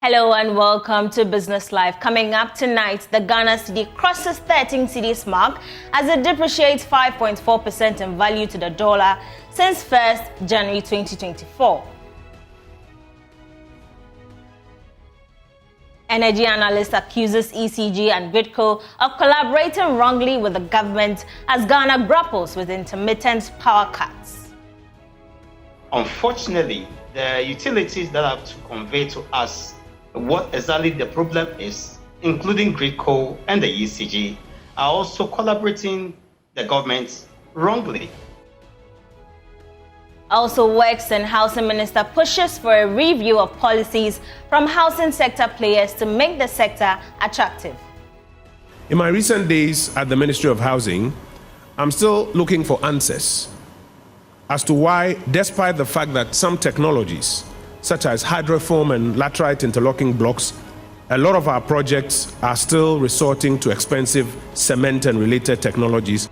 Hello and welcome to Business Live. Coming up tonight, the Ghana cedi crosses 13 cedis mark as it depreciates 5.4% in value to the dollar since 1st January 2024. Energy analyst accuses ECG and Bidco of collaborating wrongly with the government as Ghana grapples with intermittent power cuts. Unfortunately, the utilities that have to convey to us what exactly the problem is, including Bidco and the ECG, are also collaborating the government wrongly. Also, Works and Housing Minister pushes for a review of policies from housing sector players to make the sector attractive. In my recent days at the Ministry of Housing, I'm still looking for answers as to why, despite the fact that some technologies, such as hydrofoam and laterite interlocking blocks, a lot of our projects are still resorting to expensive cement and related technologies.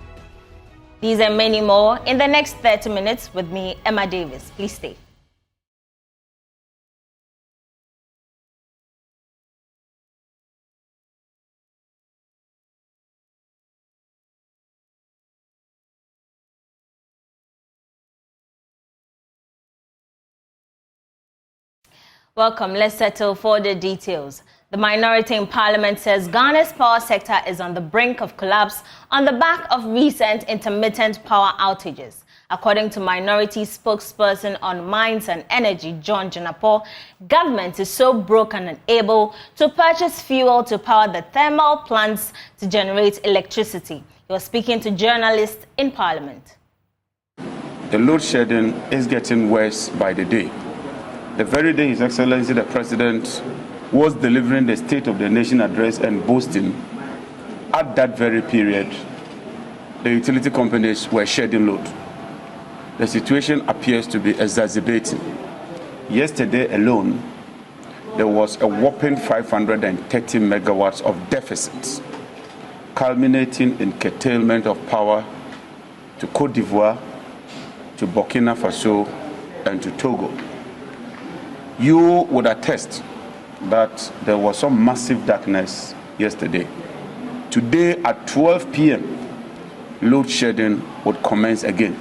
These and many more in the next 30 minutes with me, Emma Davis. Please stay. Welcome. Let's settle for the details. The minority in parliament says Ghana's power sector is on the brink of collapse on the back of recent intermittent power outages. According to minority spokesperson on Mines and Energy, John Janapo, government is so broke and unable to purchase fuel to power the thermal plants to generate electricity. He was speaking to journalists in parliament. The load shedding is getting worse by the day. The very day His Excellency the President was delivering the State of the Nation address and boasting, at that very period, the utility companies were shedding load. The situation appears to be exacerbating. Yesterday alone, there was a whopping 530 megawatts of deficits, culminating in curtailment of power to Côte d'Ivoire, to Burkina Faso, and to Togo. You would attest that there was some massive darkness yesterday. Today at 12 p.m., load shedding would commence again.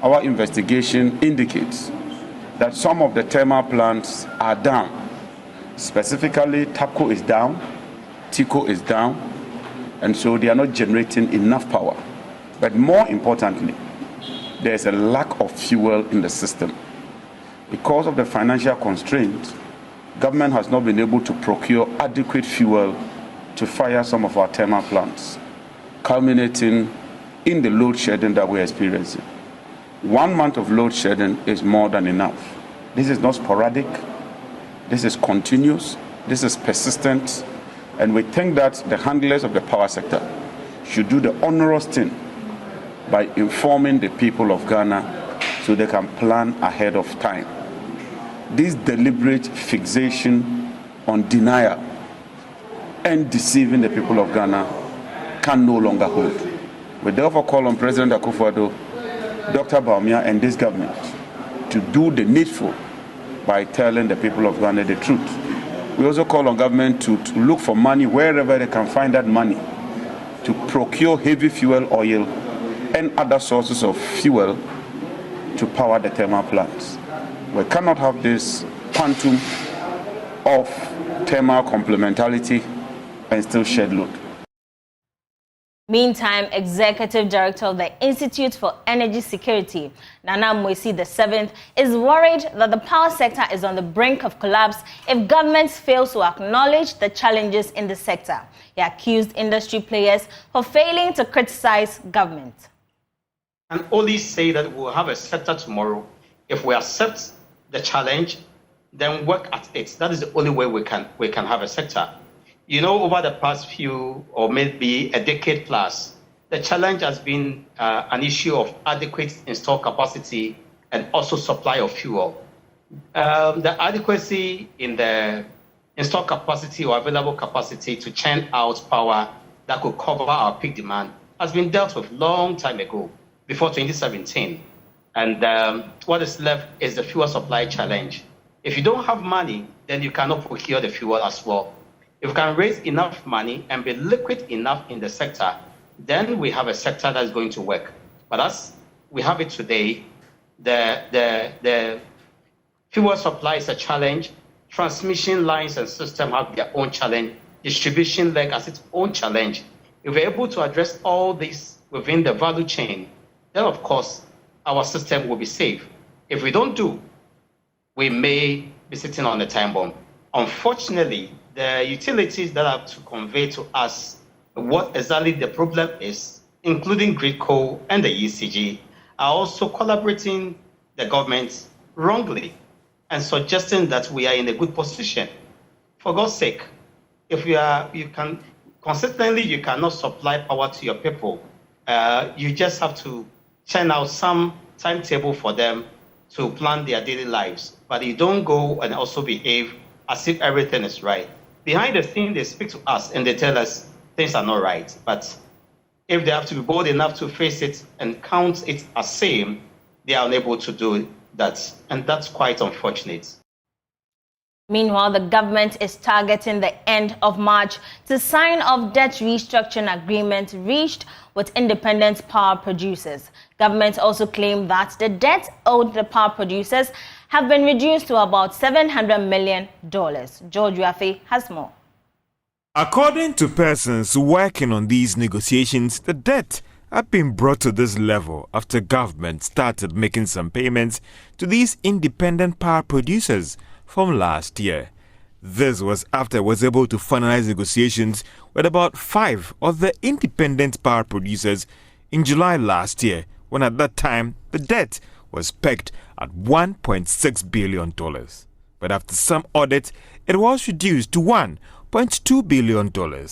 Our investigation indicates that some of the thermal plants are down. Specifically, TAPCO is down, TICO is down, and so they are not generating enough power. But more importantly, there is a lack of fuel in the system. Because of the financial constraints, government has not been able to procure adequate fuel to fire some of our thermal plants, culminating in the load shedding that we're experiencing. 1 month of load shedding is more than enough. This is not sporadic, this is continuous, this is persistent, and we think that the handlers of the power sector should do the onerous thing by informing the people of Ghana so they can plan ahead of time. This deliberate fixation on denial and deceiving the people of Ghana can no longer hold. We therefore call on President Akufo-Addo, Dr. Bawumia, and this government to do the needful by telling the people of Ghana the truth. We also call on government to look for money wherever they can find that money to procure heavy fuel oil and other sources of fuel to power the thermal plants. We cannot have this quantum of thermal complementarity and still shed load. Meantime, Executive Director of the Institute for Energy Security, Nana Moisi VII, is worried that the power sector is on the brink of collapse if government fails to acknowledge the challenges in the sector. He accused industry players for failing to criticize government. And only say that we'll have a sector tomorrow. If we accept the challenge, then work at it. That is the only way we can have a sector. You know, over the past few, or maybe a decade plus, the challenge has been an issue of adequate installed capacity and also supply of fuel. The adequacy in the installed capacity or available capacity to churn out power that could cover our peak demand has been dealt with long time ago, before 2017. And what is left is the fuel supply challenge. If you don't have money, then you cannot procure the fuel as well. If you can raise enough money and be liquid enough in the sector, then we have a sector that's going to work. But as we have it today, the fuel supply is a challenge. Transmission lines and system have their own challenge. Distribution leg has its own challenge. If we're able to address all this within the value chain, then of course our system will be safe. If we don't do, we may be sitting on a time bomb. Unfortunately, the utilities that have to convey to us what exactly the problem is, including GridCo and the ECG, are also collaborating the government wrongly and suggesting that we are in a good position. For God's sake, if you can consistently, you cannot supply power to your people. You just have to churn out some timetable for them to plan their daily lives, but you don't go and also behave as if everything is right. Behind the scene, they speak to us and they tell us things are not right. But if they have to be bold enough to face it and count it as same, they are unable to do that. And that's quite unfortunate. Meanwhile, the government is targeting the end of March to sign off debt restructuring agreement reached with independent power producers. Government also claimed that the debt owed the power producers have been reduced to about $700 million. George Yafe has more. According to persons working on these negotiations, the debt had been brought to this level after government started making some payments to these independent power producers from last year. This was after it was able to finalize negotiations with about 5 other independent power producers in July last year, when at that time the debt was pegged at $1.6 billion. But after some audit, it was reduced to $1.2 billion.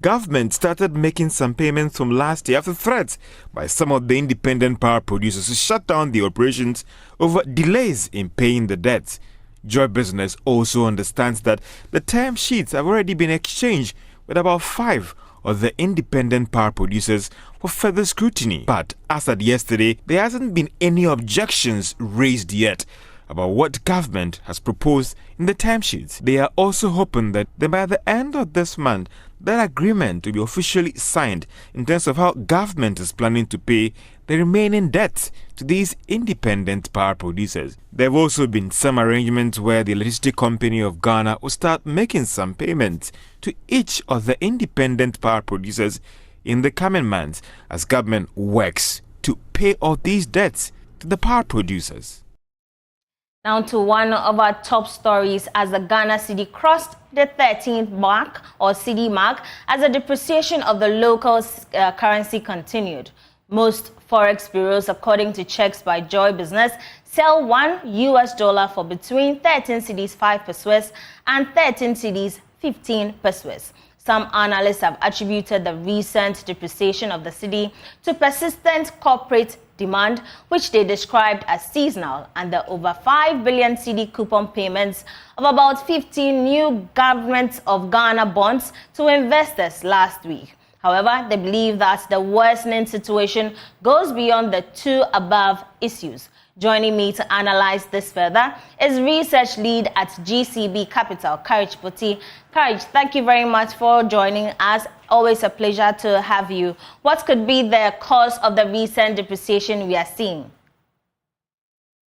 Government started making some payments from last year after threats by some of the independent power producers to shut down the operations over delays in paying the debts. Joy Business also understands that the term sheets have already been exchanged with about 5 of the independent power producers for further scrutiny. But as at yesterday, there hasn't been any objections raised yet about what government has proposed in the term sheets. They are also hoping that by the end of this month, that agreement will be officially signed in terms of how government is planning to pay the remaining debts to these independent power producers. There have also been some arrangements where the Electricity Company of Ghana will start making some payments to each of the independent power producers in the coming months as government works to pay all these debts to the power producers. Now to one of our top stories, as the Ghana cedi crossed the 13th mark or cedi mark as the depreciation of the local currency continued. Most forex bureaus, according to checks by Joy Business, sell $1 for between 13 cedis 5 per Swiss and 13 cedis 15 per Swiss. Some analysts have attributed the recent depreciation of the cedi to persistent corporate demand, which they described as seasonal, and the over 5 billion cedi coupon payments of about 15 new Government of Ghana bonds to investors last week. However, they believe that the worsening situation goes beyond the two above issues. Joining me to analyze this further is research lead at GCB Capital, Courage Poti. Courage, thank you very much for joining us. Always a pleasure to have you. What could be the cause of the recent depreciation we are seeing?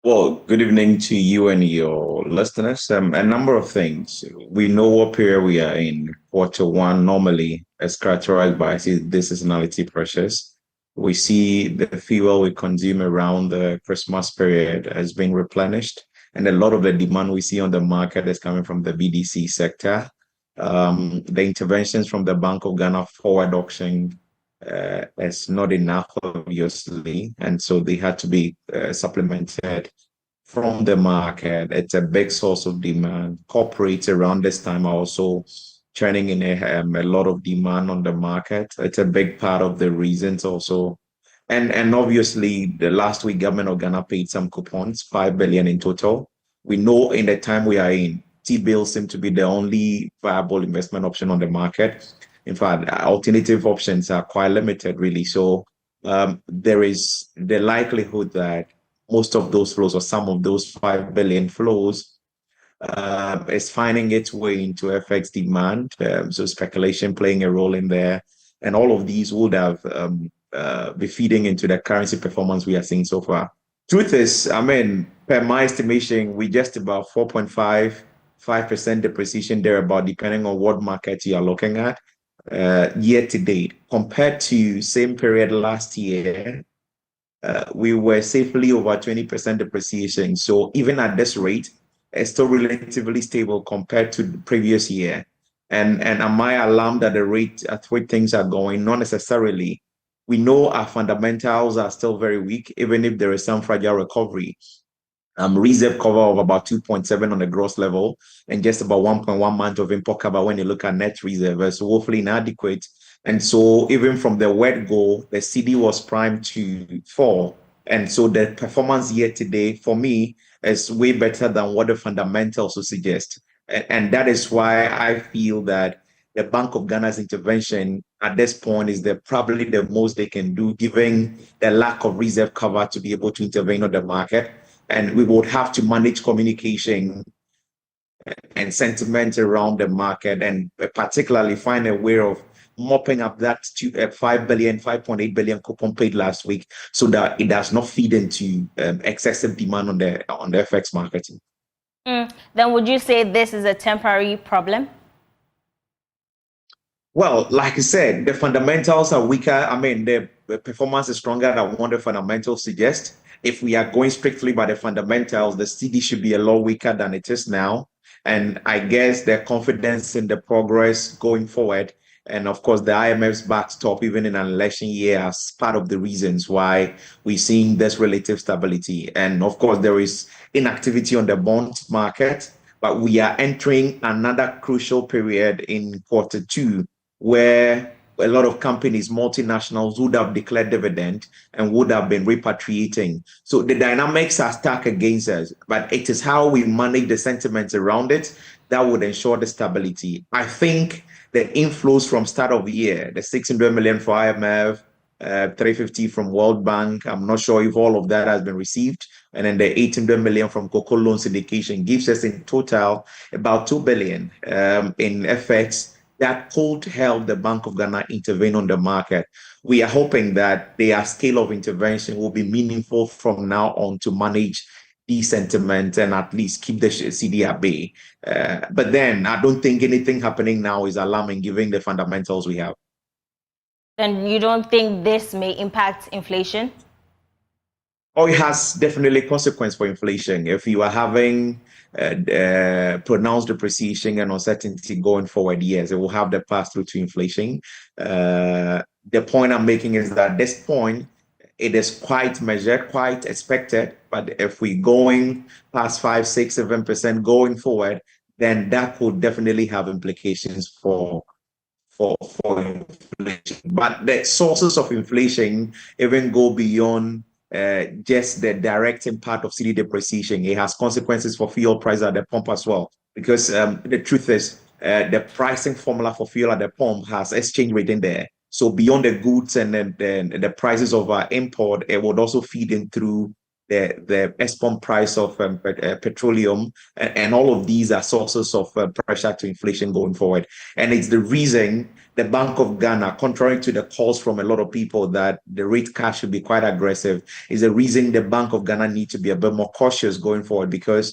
Well, good evening to you and your listeners. A number of things. We know what period we are in. Q1 normally is characterized by the seasonality pressures. We see the fuel we consume around the Christmas period has been replenished, and a lot of the demand we see on the market is coming from the BDC sector. The interventions from the Bank of Ghana forward auction is not enough, obviously, and so they had to be supplemented from the market. It's a big source of demand. Corporates around this time are also churning in a lot of demand on the market. It's a big part of the reasons also. And obviously, the last week, Government of Ghana paid some coupons, 5 billion in total. We know in the time we are in, T-bills seem to be the only viable investment option on the market. In fact, alternative options are quite limited, really. So there is the likelihood that most of those flows or some of those 5 billion flows is finding its way into FX demand. So speculation playing a role in there. And all of these would have be feeding into the currency performance we are seeing so far. Truth is, I mean, per my estimation, we just about 4.5% depreciation thereabout, depending on what market you are looking at, year to date. Compared to same period last year, we were safely over 20% depreciation. So even at this rate, it's still relatively stable compared to the previous year. And am I alarmed at the rate at which things are going? Not necessarily. We know our fundamentals are still very weak, even if there is some fragile recovery. Reserve cover of about 2.7 on the gross level and just about 1.1 month of import cover when you look at net reserve. So woefully inadequate. And so even from the word go, the CD was primed to fall. And so the performance year today, for me, is way better than what the fundamentals would suggest. And that is why I feel that the Bank of Ghana's intervention at this point is probably the most they can do, given the lack of reserve cover to be able to intervene on the market. And we would have to manage communication and sentiment around the market, and particularly find a way of mopping up that 5.8 billion coupon paid last week, so that it does not feed into excessive demand on the FX market. Then would you say this is a temporary problem? Well, like I said, the fundamentals are weaker. I mean, the performance is stronger than what the fundamentals suggest. If we are going strictly by the fundamentals, the CD should be a lot weaker than it is now. And I guess the confidence in the progress going forward, and of course, the IMF's backstop, even in an election year, as part of the reasons why we're seeing this relative stability. And of course, there is inactivity on the bond market, but we are entering another crucial period in Q2, where a lot of companies, multinationals, would have declared dividend and would have been repatriating. So the dynamics are stuck against us, but it is how we manage the sentiments around it that would ensure the stability. I think the inflows from start of the year, the 600 million for IMF, 350 from World Bank, I'm not sure if all of that has been received, and then the 800 million from Cocoa Loan Syndication gives us in total about 2 billion in FX that could help the Bank of Ghana intervene on the market. We are hoping that their scale of intervention will be meaningful from now on to manage the sentiment and at least keep the CD at bay. But then I don't think anything happening now is alarming given the fundamentals we have. Then you don't think this may impact inflation? Oh, it has definitely consequence for inflation. If you are having pronounced depreciation and uncertainty going forward, yes, it will have the pass through to inflation. The point I'm making is that at this point, it is quite measured, quite expected. But if we're going past 5, 6, 7% going forward, then that could definitely have implications for inflation. But the sources of inflation even go beyond just the direct impact of CD depreciation. It has consequences for fuel prices at the pump as well. Because the truth is, the pricing formula for fuel at the pump has exchange rate in there. So beyond the goods and the prices of import, it would also feed in through the export price of petroleum, and all of these are sources of pressure to inflation going forward. And it's the reason the Bank of Ghana, contrary to the calls from a lot of people that the rate cut should be quite aggressive, is the reason the Bank of Ghana needs to be a bit more cautious going forward. Because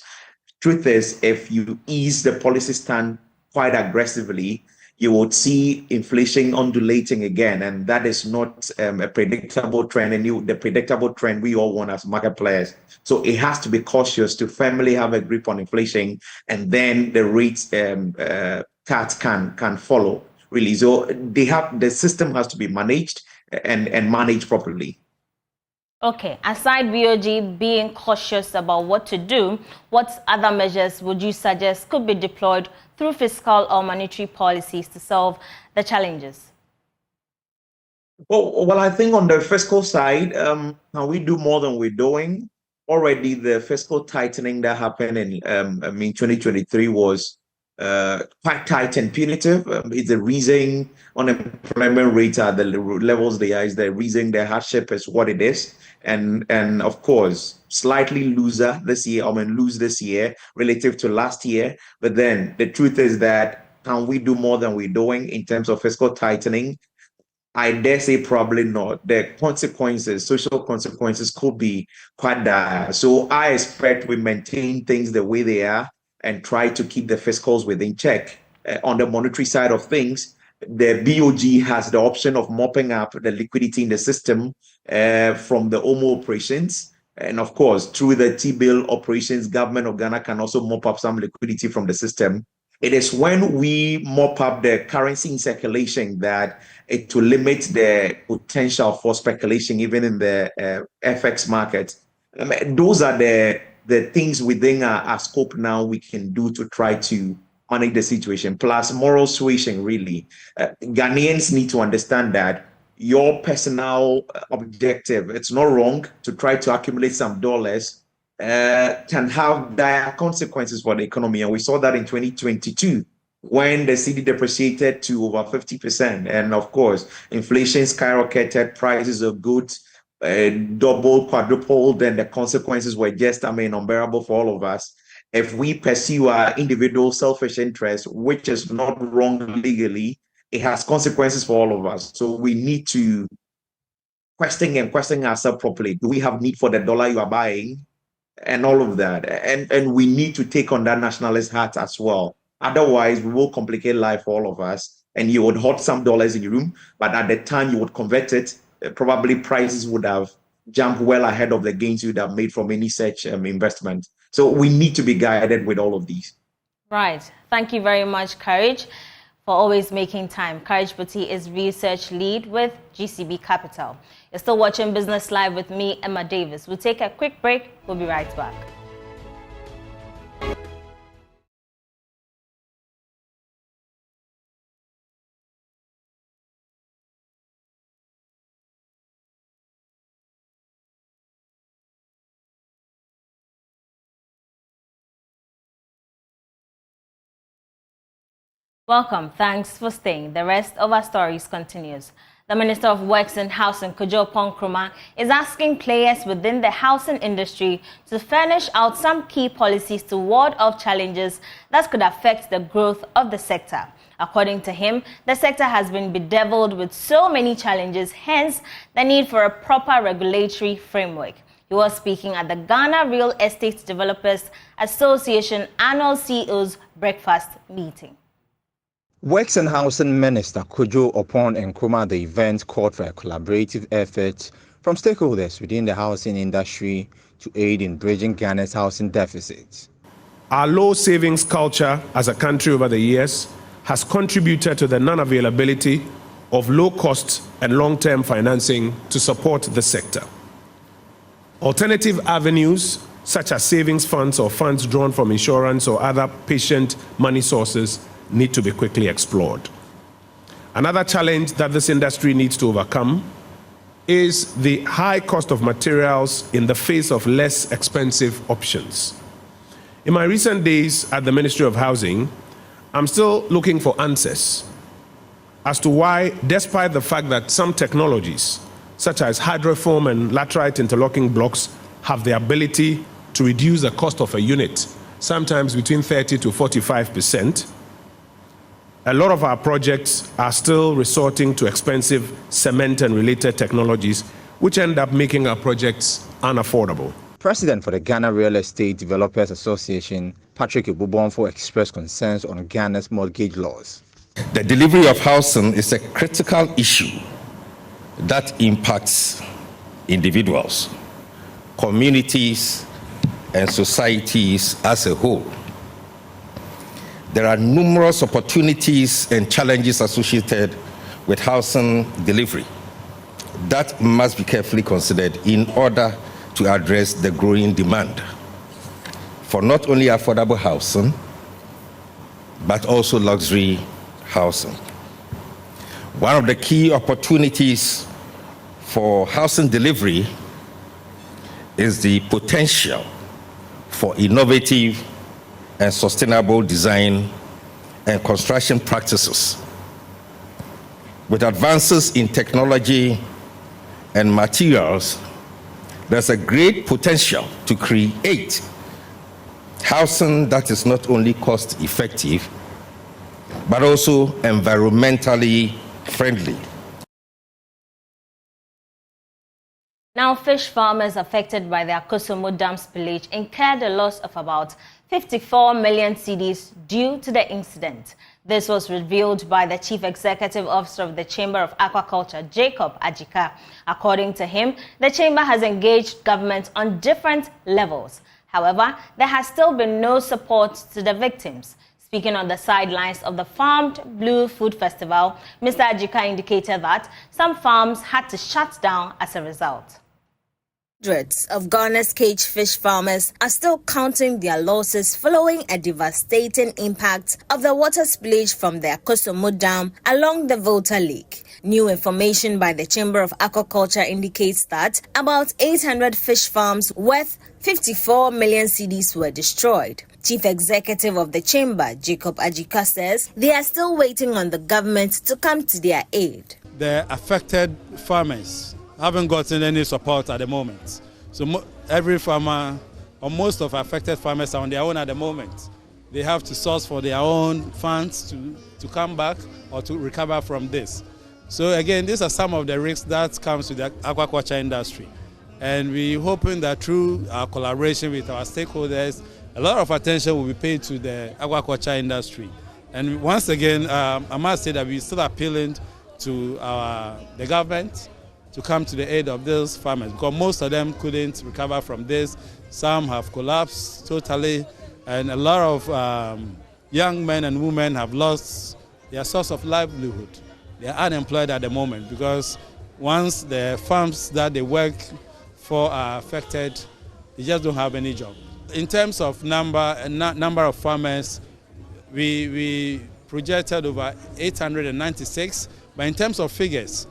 truth is, if you ease the policy stand quite aggressively, you would see inflation undulating again, and that is not a predictable trend, and the predictable trend we all want as market players. So it has to be cautious to firmly have a grip on inflation, and then the rates cuts can follow, really. So the system has to be managed and managed properly. Okay, aside BOG being cautious about what to do, what other measures would you suggest could be deployed through fiscal or monetary policies to solve the challenges? Well, I think on the fiscal side, can we do more than we're doing? Already, the fiscal tightening that happened in 2023 was quite tight and punitive. It's the reason unemployment rates are the levels they are. Is the reason the hardship is what it is. And of course, slightly looser this year. Lose this year relative to last year. But then the truth is that can we do more than we're doing in terms of fiscal tightening? I dare say probably not. The consequences, social consequences could be quite dire. So I expect we maintain things the way they are and try to keep the fiscals within check. On the monetary side of things, the BOG has the option of mopping up the liquidity in the system from the OMO operations. And of course, through the T-bill operations, government of Ghana can also mop up some liquidity from the system. It is when we mop up the currency in circulation that it will limit the potential for speculation, even in the FX market. Those are the things within our scope now we can do to try to manage the situation. Plus moral suasion, really. Ghanaians need to understand that your personal objective, it's not wrong to try to accumulate some dollars, can have dire consequences for the economy. And we saw that in 2022 when the cedi depreciated to over 50%. And of course, inflation skyrocketed, prices of goods doubled, quadrupled, and the consequences were just, unbearable for all of us. If we pursue our individual selfish interests, which is not wrong legally, it has consequences for all of us. So we need to question ourselves properly. Do we have need for the dollar you are buying? And all of that. And we need to take on that nationalist hat as well. Otherwise, we will complicate life for all of us. And you would hold some dollars in your room, but at the time you would convert it, probably prices would have jumped well ahead of the gains you'd have made from any such investment. So we need to be guided with all of these. Right. Thank you very much, Courage, for always making time. Courage Buti is research lead with GCB Capital. You're still watching Business Live with me, Emma Davis. We'll take a quick break. We'll be right back. Welcome. Thanks for staying. The rest of our stories continues. The Minister of Works and Housing, Kojo Nkrumah, is asking players within the housing industry to furnish out some key policies to ward off challenges that could affect the growth of the sector. According to him, the sector has been bedeviled with so many challenges, hence the need for a proper regulatory framework. He was speaking at the Ghana Real Estate Developers Association annual CEO's breakfast meeting. Works and Housing Minister Kojo Nkrumah, the event called for a collaborative effort from stakeholders within the housing industry to aid in bridging Ghana's housing deficit. Our low savings culture as a country over the years has contributed to the non-availability of low-cost and long-term financing to support the sector. Alternative avenues, such as savings funds or funds drawn from insurance or other patient money sources, need to be quickly explored. Another challenge that this industry needs to overcome is the high cost of materials in the face of less expensive options. In my recent days at the Ministry of Housing, I'm still looking for answers as to why, despite the fact that some technologies, such as hydrofoam and laterite interlocking blocks, have the ability to reduce the cost of a unit, sometimes between 30 to 45%, a lot of our projects are still resorting to expensive cement and related technologies, which end up making our projects unaffordable. President for the Ghana Real Estate Developers Association, Patrick Ebubonfo, expressed concerns on Ghana's mortgage laws. The delivery of housing is a critical issue that impacts individuals, communities, and societies as a whole. There are numerous opportunities and challenges associated with housing delivery that must be carefully considered in order to address the growing demand for not only affordable housing, but also luxury housing. One of the key opportunities for housing delivery is the potential for innovative and sustainable design and construction practices. With advances in technology and materials, there's a great potential to create housing that is not only cost-effective, but also environmentally friendly. Now, fish farmers affected by the Akosombo Dam spillage incurred a loss of about 54 million cedis due to the incident. This was revealed by the Chief Executive Officer of the Chamber of Aquaculture, Jacob Ajika. According to him, the chamber has engaged government on different levels. However, there has still been no support to the victims. Speaking on the sidelines of the Farmed Blue Food Festival, Mr. Ajika indicated that some farms had to shut down as a result. Hundreds of Ghana's cage fish farmers are still counting their losses following a devastating impact of the water spillage from the Akosombo Dam along the Volta Lake. New information by the Chamber of Aquaculture indicates that about 800 fish farms worth 54 million cedis were destroyed. Chief Executive of the Chamber, Jacob Ajika, says they are still waiting on the government to come to their aid. The affected farmers haven't gotten any support at the moment. So every farmer, or most of affected farmers, are on their own at the moment. They have to source for their own funds to come back or to recover from this. So again, these are some of the risks that comes to the aquaculture industry. And we're hoping that through our collaboration with our stakeholders, a lot of attention will be paid to the aquaculture industry. And once again, I must say that we're still appealing to the government to come to the aid of those farmers, because most of them couldn't recover from this. Some have collapsed totally, and a lot of young men and women have lost their source of livelihood. They are unemployed at the moment because once the farms that they work for are affected, they just don't have any job. In terms of number of farmers, we projected over 896, but in terms of figures,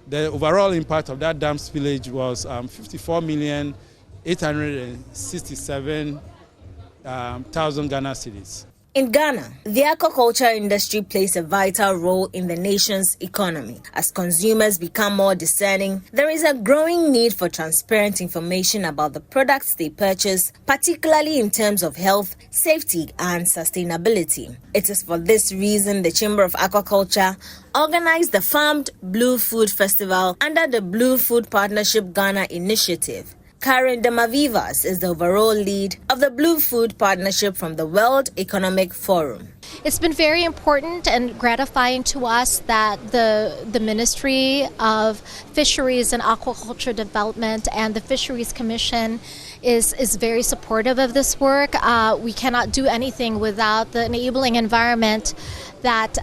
the overall impact of that dam spillage was 54,867,000 Ghana cedis. In Ghana, the aquaculture industry plays a vital role in the nation's economy. As consumers become more discerning, there is a growing need for transparent information about the products they purchase, particularly in terms of health, safety, and sustainability. It is for this reason the Chamber of Aquaculture organized the Farmed Blue Food Festival under the Blue Food Partnership Ghana initiative. Karen Demavivas is the overall lead of the Blue Food Partnership from the World Economic Forum. It's been very important and gratifying to us that the Ministry of Fisheries and Aquaculture Development and the Fisheries Commission is very supportive of this work. We cannot do anything without the enabling environment that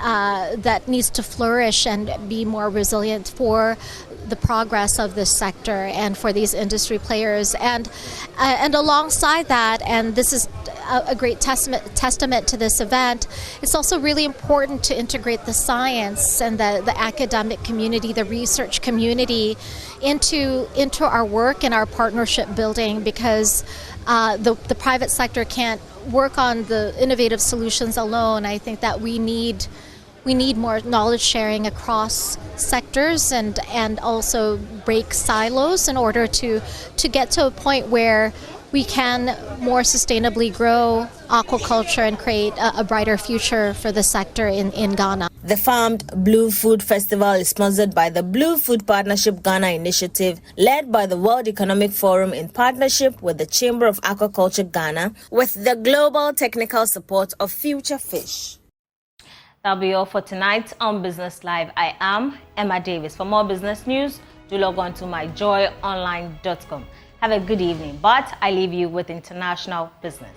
needs to flourish and be more resilient for the progress of this sector and for these industry players. And alongside that, and this is a great testament to this event, it's also really important to integrate the science and the academic community, the research community into our work and our partnership building, because the private sector can't work on the innovative solutions alone. I think that we need more knowledge sharing across sectors and also break silos in order to get to a point where we can more sustainably grow aquaculture and create a brighter future for the sector in Ghana. The Farmed Blue Food Festival is sponsored by the Blue Food Partnership Ghana initiative, led by the World Economic Forum in partnership with the Chamber of Aquaculture Ghana, with the global technical support of Future Fish. That'll be all for tonight on Business Live. I am Emma Davis. For more business news, do log on to myjoyonline.com. Have a good evening, but I leave you with international business.